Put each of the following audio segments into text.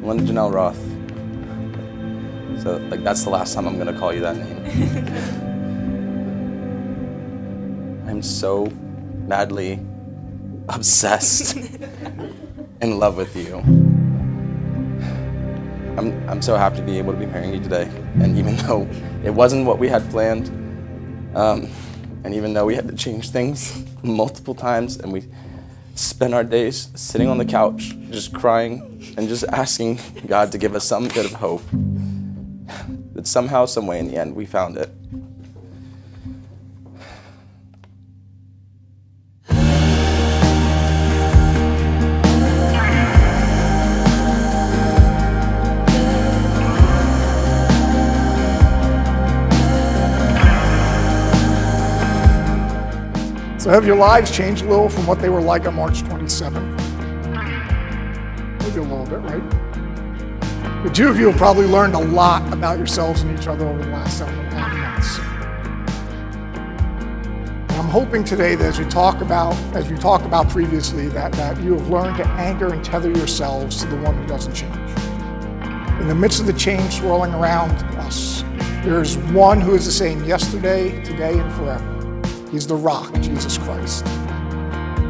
Melinda Janelle Roth. So, like, that's the last time I'm gonna call you that name. I'm so madly obsessed in love with you. I'm so happy to be able to be marrying you today. And even though it wasn't what we had planned, and even though we had to change things multiple times, and we spent our days sitting on the couch, just crying and just asking God to give us some bit of hope, that somehow, some way in the end, we found it. So have your lives changed a little from what they were like on March 27th? Maybe a little bit, right? The two of you have probably learned a lot about yourselves and each other over the last 7.5 months. And I'm hoping today that as we talked about previously, that you have learned to anchor and tether yourselves to the one who doesn't change. In the midst of the change swirling around us, there is one who is the same yesterday, today, and forever. He's the rock, Jesus Christ.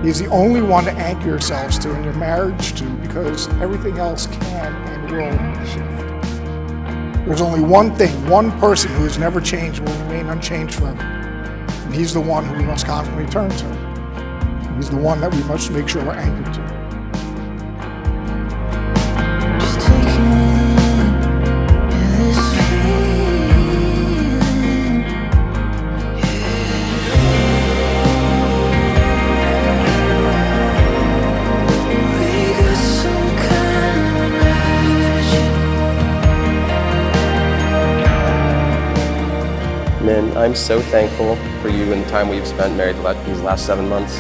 He's the only one to anchor yourselves to in your marriage to, because everything else can and will shift. There's only one thing, one person who has never changed and will remain unchanged forever. And he's the one who we must constantly turn to. And he's the one that we must make sure we're anchored to. Man, I'm so thankful for you and the time we've spent married these last 7 months.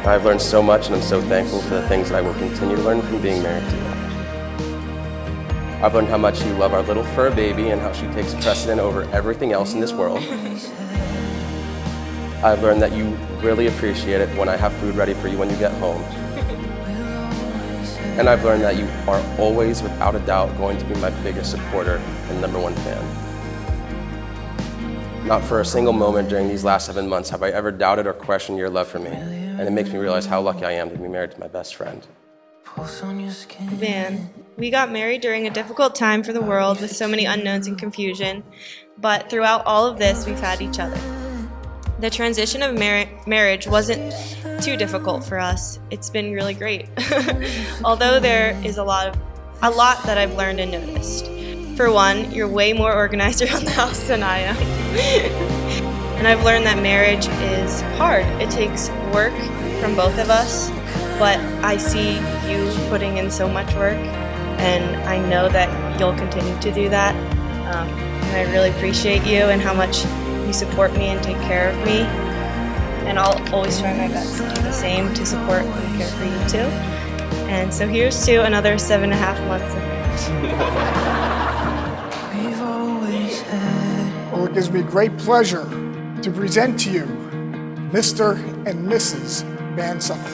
I've learned so much, and I'm so thankful for the things that I will continue to learn from being married to you. I've learned how much you love our little fur baby and how she takes precedent over everything else in this world. I've learned that you really appreciate it when I have food ready for you when you get home. And I've learned that you are always, without a doubt, going to be my biggest supporter and #1 fan. Not for a single moment during these last 7 months have I ever doubted or questioned your love for me, and it makes me realize how lucky I am to be married to my best friend. Vann, we got married during a difficult time for the world with so many unknowns and confusion, but throughout all of this, we've had each other. The transition of marriage wasn't too difficult for us. It's been really great. Although there is a lot that I've learned and noticed. For one, you're way more organized around the house than I am. And I've learned that marriage is hard. It takes work from both of us, but I see you putting in so much work, and I know that you'll continue to do that. And I really appreciate you and how much you support me and take care of me. And I'll always try my best to do the same to support and care for you too. And so here's to another 7.5 months of marriage. Well, it gives me great pleasure to present to you Mr. and Mrs. Vann Sutton.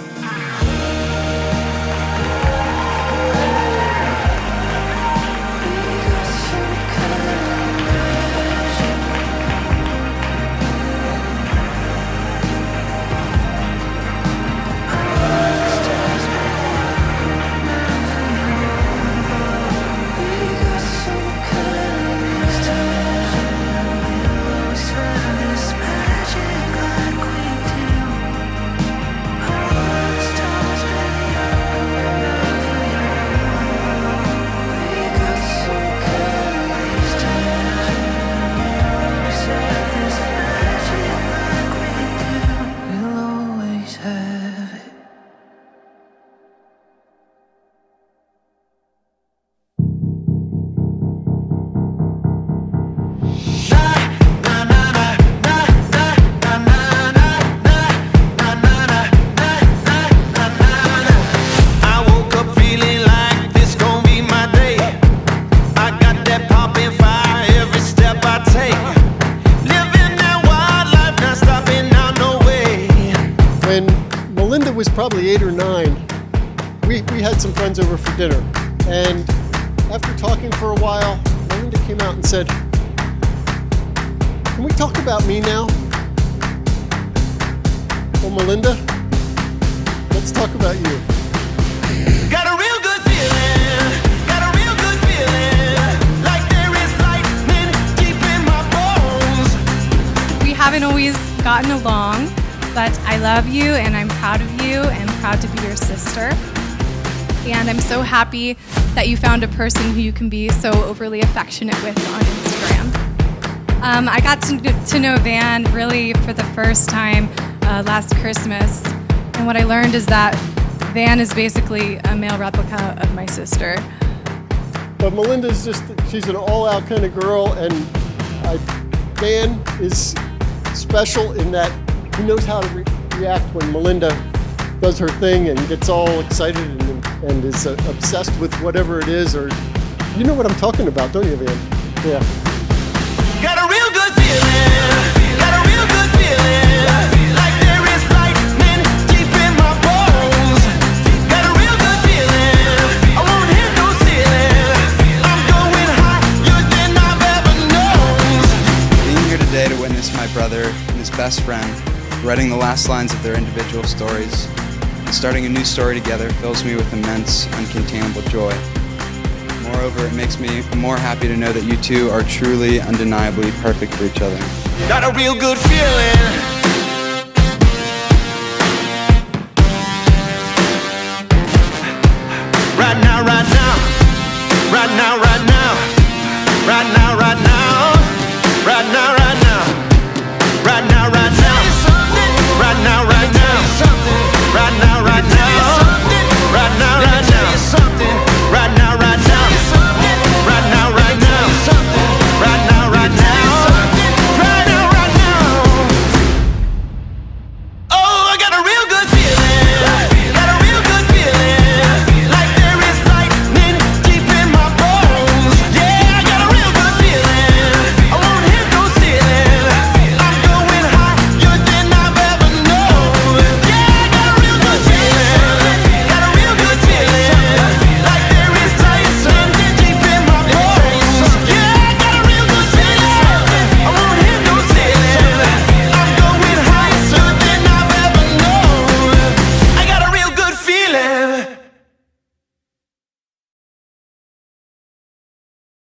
When Malinda was probably 8 or 9, we had some friends over for dinner. And after talking for a while, Malinda came out and said, "Can we talk about me now?" Well, Malinda, let's talk about you. Got a real good feeling, like there is lightning deep in my bones. We haven't always gotten along, but I love you and I'm proud of you and proud to be your sister. And I'm so happy that you found a person who you can be so overly affectionate with on Instagram. I got to know Vann really for the first time last Christmas. And what I learned is that Vann is basically a male replica of my sister. But Malinda's she's an all-out kind of girl, and Vann is special in that he knows how to react when Malinda does her thing and gets all excited and is obsessed with whatever it is, or you know what I'm talking about, don't you, Vann? Yeah. Got a real good feeling, like there is lightning deep in my bones. Got a real good feeling, I won't hit no ceiling. I'm going higher than I've ever known. Being here today to witness my brother and his best friend writing the last lines of their individual stories and starting a new story together fills me with immense, uncontainable joy. Moreover, it makes me more happy to know that you two are truly, undeniably perfect for each other. Got a real good feeling,